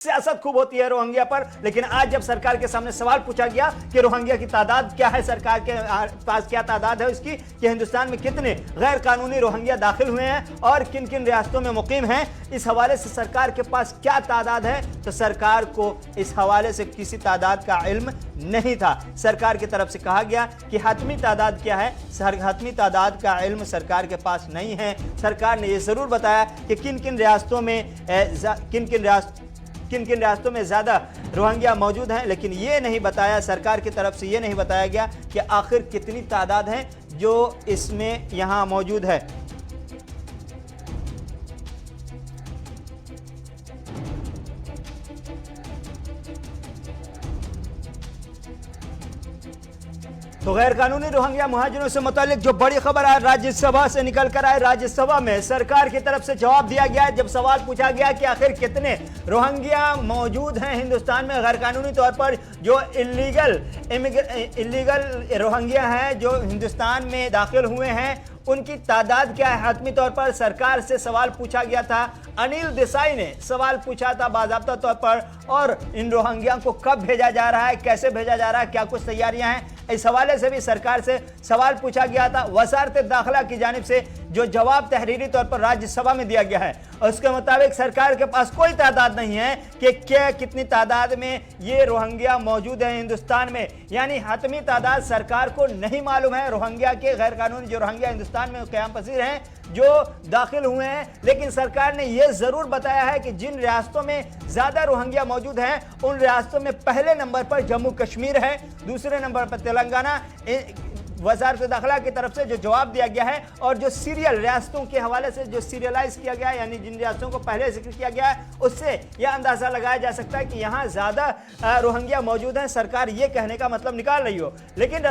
सियासत खूब होती है रोहिंग्या पर, लेकिन आज जब सरकार के सामने सवाल पूछा गया कि रोहिंग्या की तादाद क्या है, सरकार के पास क्या तादाद है उसकी, कि हिंदुस्तान में कितने गैर कानूनी रोहिंग्या दाखिल हुए हैं और किन किन रियासतों में मुकीम हैं, इस हवाले से सरकार के पास क्या तादाद है, तो सरकार को इस हवाले से किसी तादाद का इल्म नहीं था। सरकार की तरफ से कहा गया कि हतमी तादाद क्या है, हतमी तादाद का इल्म सरकार के पास नहीं है। सरकार ने यह जरूर बताया कि किन किन रियासतों में ज़्यादा रोहिंग्या मौजूद हैं, लेकिन ये नहीं बताया, सरकार की तरफ से ये नहीं बताया गया कि आखिर कितनी तादाद है जो इसमें यहाँ मौजूद है। तो गैर कानूनी रोहिंग्या मुहाजिरों से मुतालिक जो बड़ी खबर आज राज्यसभा से निकल कर आए, राज्यसभा में सरकार की तरफ से जवाब दिया गया जब सवाल पूछा गया कि आखिर कितने रोहिंग्या मौजूद हैं हिंदुस्तान में गैर कानूनी तौर पर, जो इलीगल रोहिंग्या हैं जो हिंदुस्तान में दाखिल हुए हैं, उनकी तादाद क्या है। हतमी तौर पर सरकार से सवाल पूछा गया था, अनिल देसाई ने सवाल पूछा था बाज़ाब्ता तौर पर, और इन रोहिंग्या को कब भेजा जा रहा है, कैसे भेजा जा रहा है, क्या कुछ तैयारियां हैं, इस हवाले से भी सरकार से सवाल पूछा गया था। वज़ारत दाखिला की जानिब से जो जवाब तहरीरी तौर पर राज्यसभा में दिया गया है, उसके मुताबिक सरकार के पास कोई तादाद नहीं है कि क्या कितनी तादाद में ये रोहिंग्या मौजूद है हिंदुस्तान में, यानी हतमी तादाद सरकार को नहीं मालूम है रोहिंग्या के, गैर कानूनी जो रोहिंग्या हिंदुस्तान में क़याम पसीर हैं जो दाखिल हुए हैं। लेकिन सरकार ने यह जरूर बताया है कि जिन रियासतों में ज्यादा रोहिंग्या मौजूद हैं उन रियासतों में पहले नंबर पर जम्मू कश्मीर है, दूसरे नंबर पर तेलंगाना। वज़ारत दाखिला की तरफ से जो जवाब दिया गया है और जो सीरियल रियासतों के हवाले से जो सीरियलाइज किया गया है, यानी जिन रियासतों को पहले जिक्र किया गया है, उससे यह अंदाजा लगाया जा सकता है कि यहाँ ज़्यादा रोहिंग्या मौजूद हैं। सरकार ये कहने का मतलब निकाल रही हो, लेकिन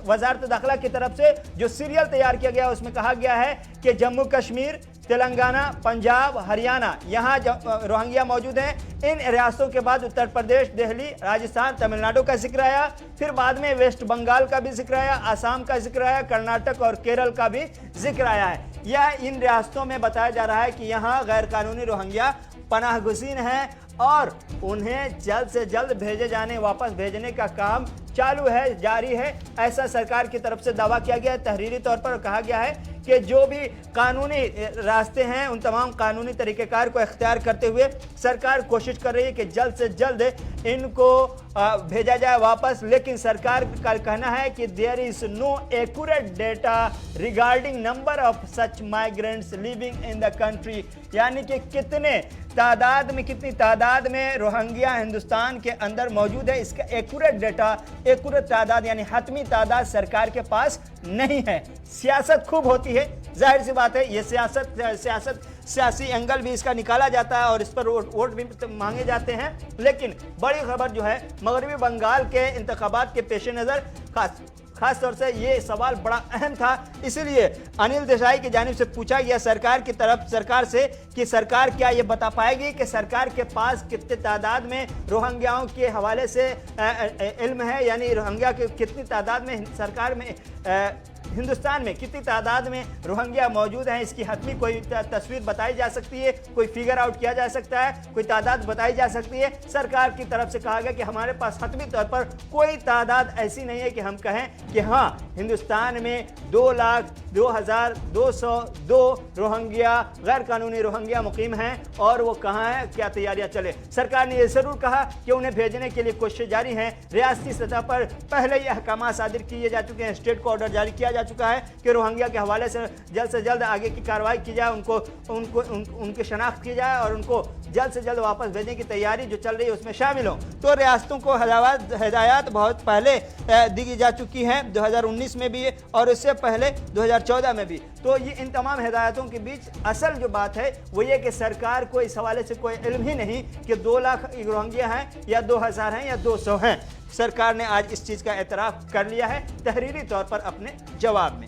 वज़ारत दाखिला की तरफ से जो सीरियल तैयार किया गया उसमें कहा गया है कि जम्मू कश्मीर, तेलंगाना, पंजाब, हरियाणा, यहाँ रोहिंग्या मौजूद हैं। इन रियासतों के बाद उत्तर प्रदेश, दिल्ली, राजस्थान, तमिलनाडु का जिक्र आया, फिर बाद में वेस्ट बंगाल का भी जिक्र आया, आसाम का जिक्र आया, कर्नाटक और केरल का भी जिक्र आया है। यह इन रियासतों में बताया जा रहा है कि यहाँ गैर कानूनी रोहिंग्या पनाह गुज़ीन हैं और उन्हें जल्द से जल्द भेजे जाने, वापस भेजने का काम चालू है, जारी है। ऐसा सरकार की तरफ से दावा किया गया है। तहरीरी तौर पर कहा गया है कि जो भी कानूनी रास्ते हैं उन तमाम कानूनी तरीक़ेकार को इख्तियार करते हुए सरकार कोशिश कर रही है कि जल्द से जल्द इनको भेजा जाए वापस। लेकिन सरकार का कहना है कि there is no accurate data regarding number of such migrants living in the country, यानी कि कितनी तादाद में रोहिंग्या हिंदुस्तान के अंदर मौजूद है, इसका एक्यूरेट तादाद यानी हतमी तादाद सरकार के पास नहीं है। सियासत खूब होती है, जाहिर सी बात है, ये सियासी एंगल भी इसका निकाला जाता है और इस पर वोट भी मांगे जाते हैं। लेकिन बड़ी खबर जो है मगरबी बंगाल के इंतखाबात के पेश नज़र खास तौर से ये सवाल बड़ा अहम था, इसलिए अनिल देसाई की जानिब से पूछा गया सरकार से कि सरकार क्या ये बता पाएगी कि सरकार के पास कितने तादाद में रोहिंग्याओं के हवाले से इल्म है, यानी रोहिंग्या के कितनी तादाद में सरकार में हिंदुस्तान में कितनी तादाद में रोहिंग्या मौजूद हैं, इसकी हतमी कोई तस्वीर बताई जा सकती है, कोई फिगर आउट किया जा सकता है, कोई तादाद बताई जा सकती है। सरकार की तरफ से कहा गया कि हमारे पास हतमी तौर पर कोई तादाद ऐसी नहीं है कि हम कहें कि हाँ हिंदुस्तान में 2,02,202 रोहिंग्या गैर कानूनी रोहिंग्या मुकीम हैं और वो कहाँ हैं, क्या तैयारियां चले। सरकार ने यह जरूर कहा कि उन्हें भेजने के लिए कोशिश जारी हैं। रियासती सतह पर पहले ही अहकाम सादिर किए जा चुके हैं, स्टेट को ऑर्डर जारी किया जा चुका है कि रोहिंग्या के हवाले से जल्द आगे की कार्रवाई की जाए, उनकी शनाख्त की जाए और उनको जल्द से जल्द वापस भेजने की तैयारी जो चल रही है उसमें शामिल हो। तो रियासतों को हिदायत बहुत पहले दी जा चुकी हैं, 2019 में भी और इससे पहले 2014 में भी। तो ये इन तमाम हिदायतों के बीच असल जो बात है वो ये कि सरकार को इस हवाले से कोई इल्म ही नहीं कि 2 लाख रोहिंग्या हैं या 2000 हैं या 200 हैं। सरकार ने आज इस चीज़ का एतराफ़ कर लिया है तहरीरी तौर पर अपने जवाब में।